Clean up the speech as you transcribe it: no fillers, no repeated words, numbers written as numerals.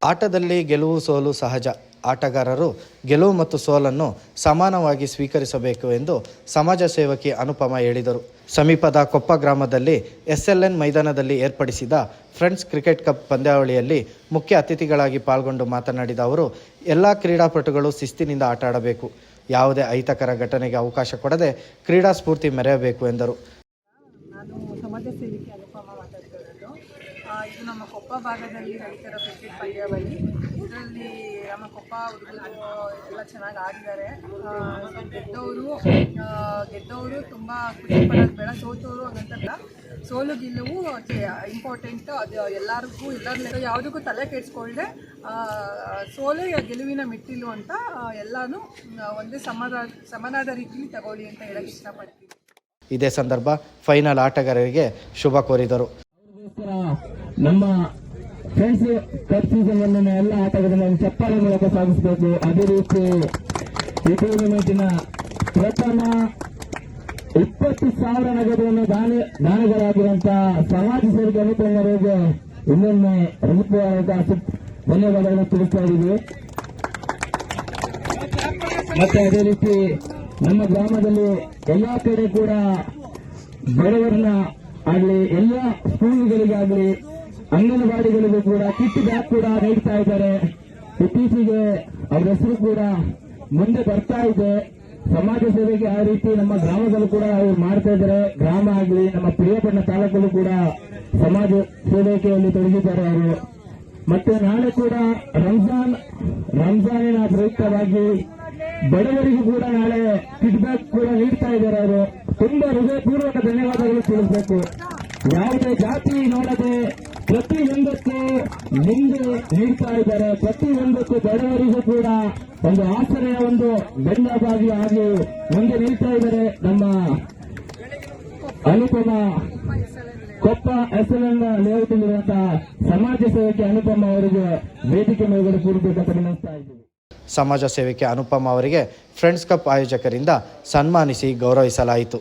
ಆಟದಲ್ಲಿ ಗೆಲುವು ಸೋಲು ಸಹಜ. ಆಟಗಾರರು ಗೆಲುವು ಮತ್ತು ಸೋಲನ್ನು ಸಮಾನವಾಗಿ ಸ್ವೀಕರಿಸಬೇಕು ಎಂದು ಸಮಾಜ ಸೇವಕಿ ಅನುಪಮ ಹೇಳಿದರು. ಸಮೀಪದ ಕೊಪ್ಪ ಗ್ರಾಮದಲ್ಲಿ SLN ಮೈದಾನದಲ್ಲಿ ಏರ್ಪಡಿಸಿದ ಫ್ರೆಂಡ್ಸ್ ಕ್ರಿಕೆಟ್ ಕಪ್ ಪಂದ್ಯಾವಳಿಯಲ್ಲಿ ಮುಖ್ಯ ಅತಿಥಿಗಳಾಗಿ ಪಾಲ್ಗೊಂಡು ಮಾತನಾಡಿದ ಅವರು, ಎಲ್ಲ ಕ್ರೀಡಾಪಟುಗಳು ಶಿಸ್ತಿನಿಂದ ಆಟ ಆಡಬೇಕು, ಯಾವುದೇ ಅಹಿತಕರ ಘಟನೆಗೆ ಅವಕಾಶ ಕೊಡದೆ ಕ್ರೀಡಾ ಸ್ಫೂರ್ತಿ ಮೆರೆಯಬೇಕು ಎಂದರು. ನಾನು ಸಮಾಜ ಸೇವಕಿ ಅನುಪಮ ಮಾತಾಡ್ತಿರೋದು. ಇದು ನಮ್ಮ ಕೊಪ್ಪ ಭಾಗದಲ್ಲಿ ನಡೀತಿರೋ ಕ್ರಿಕೆಟ್ ಪಂದ್ಯಾವಳಿ. ಇದರಲ್ಲಿ ನಮ್ಮ ಕೊಪ್ಪ ಹುಡುಗರು ಎಲ್ಲ ಚೆನ್ನಾಗಿ ಆಡಿದ್ದಾರೆ. ಗೆದ್ದವರು ತುಂಬ ಖುಷಿ ಪಡೋದು ಬೇಡ, ಸೋತವರು ಹಂಗಂತಲ್ಲ. ಸೋಲು ಗೆಲುವು ಇಂಪಾರ್ಟೆಂಟ್. ಅದು ಎಲ್ಲರಿಗೂ ಯಾವುದಕ್ಕೂ ತಲೆ ಕೆಡಿಸ್ಕೊಳ್ಳದೆ ಸೋಲು ಗೆಲುವಿನ ಮೆಟ್ಟಿಲು ಅಂತ ಎಲ್ಲನೂ ಒಂದೇ ಸಮನಾದ ರೀತಿಯಲ್ಲಿ ತಗೊಳ್ಳಿ ಅಂತ ಹೇಳಕ್ಕೆ ಇಷ್ಟಪಡ್ತೀನಿ. ಇದೇ ಸಂದರ್ಭ ಫೈನಲ್ ಆಟಗಾರರಿಗೆ ಶುಭ ಕೋರಿದರು. ನಮ್ಮ ಫ್ರೆಂಡ್ಸ್ ಕಪ್ ಸೀಸನ್ ಅನ್ನು ಎಲ್ಲ ಆಟಗಾರರನ್ನು ಚಪ್ಪಾಳೆ ಮೂಲಕ ಸಾಗಿಸಬೇಕು. ಅದೇ ರೀತಿ ಈ ಟೂರ್ನಮೆಂಟಿನ ಪ್ರಥಮ 20,000 ನಗದನ್ನು ದಾನಿಗಳಾಗಿರುವಂತಹ ಸಮಾಜ ಸೇವಕ ಅನುಪಮರಿಗೆ ಇನ್ನೊಮ್ಮೆ ಹೃದಯಪೂರ್ವಕ ಧನ್ಯವಾದಗಳನ್ನು ತಿಳಿಸ್ತಾ ಇದ್ದೀವಿ. ಮತ್ತೆ ಅದೇ ರೀತಿ ನಮ್ಮ ಗ್ರಾಮದಲ್ಲಿ ಎಲ್ಲಾ ಕಡೆ ಕೂಡ ಬಡವರನ್ನ ಆಗಲಿ, ಎಲ್ಲ ಸ್ಕೂಲ್ಗಳಿಗಾಗಲಿ, ಅಂಗನವಾಡಿಗಳಿಗೂ ಕೂಡ ಕಿಟ್ ಬ್ಯಾಗ್ ಕೂಡ ನೀಡ್ತಾ ಇದ್ದಾರೆ. ಇತ್ತೀಚೆಗೆ ಅವರ ಹೆಸರು ಕೂಡ ಮುಂದೆ ಬರ್ತಾ ಇದೆ. ಸಮಾಜ ಸೇವೆಗೆ ಆ ರೀತಿ ನಮ್ಮ ಗ್ರಾಮದಲ್ಲೂ ಕೂಡ ಅವರು ಮಾಡ್ತಾ ಇದ್ದಾರೆ. ಗ್ರಾಮ ಆಗಲಿ, ನಮ್ಮ ಪ್ರಿಯಪಟ್ಟಣ ತಾಲೂಕಲ್ಲೂ ಕೂಡ ಸಮಾಜ ಸೇವೆಯಲ್ಲಿ ತೊಡಗಿದ್ದಾರೆ ಅವರು. ಮತ್ತೆ ನಾಳೆ ಕೂಡ ರಂಜಾನಿನ ಪ್ರಯುಕ್ತವಾಗಿ ಬಡವರಿಗೂ ಕೂಡ ನಾಳೆ ಕಿಟ್ ಬ್ಯಾಗ್ ಕೂಡ ನೀಡ್ತಾ ಇದ್ದಾರೆ ಅವರು. ತುಂಬಾ ಹೃದಯಪೂರ್ವಕ ಧನ್ಯವಾದಗಳು ತಿಳಿಸಬೇಕು. ಯಾವುದೇ ಜಾತಿ ನೋಡದೆ ಪ್ರತಿಯೊಂದಕ್ಕೂ ಮುಂದೆ ನೀಡ್ತಾ ಇದ್ದಾರೆ. ಪ್ರತಿಯೊಂದಕ್ಕೂ ಬಡವರಿಗೂ ಕೂಡ ಒಂದು ಆಸರೆಯ ಒಂದು ಬೆನ್ನೆಲುಬಾಗಿ ಆಗಿ ಮುಂದೆ ನೀಡ್ತಾ ಇದ್ದಾರೆ. ನಮ್ಮ ಅನುಪಮ ಕೊಪ್ಪ SLN ಲೇಔಟ್ನಲ್ಲಿರುವಂತಹ ಸಮಾಜ ಸೇವಕಿ ಅನುಪಮ ಅವರಿಗೆ ವೇದಿಕೆ ಮೇಲ್ಗಡೆ ಕೂಡಬೇಕಂತ ವಿನಂತಿಸ್ತಾ ಇದ್ದೀವಿ. ಸಮಾಜ ಸೇವಕಿ ಅನುಪಮ ಅವರಿಗೆ ಫ್ರೆಂಡ್ಸ್ ಕಪ್ ಆಯೋಜಕರಿಂದ ಸನ್ಮಾನಿಸಿ ಗೌರವಿಸಲಾಯಿತು.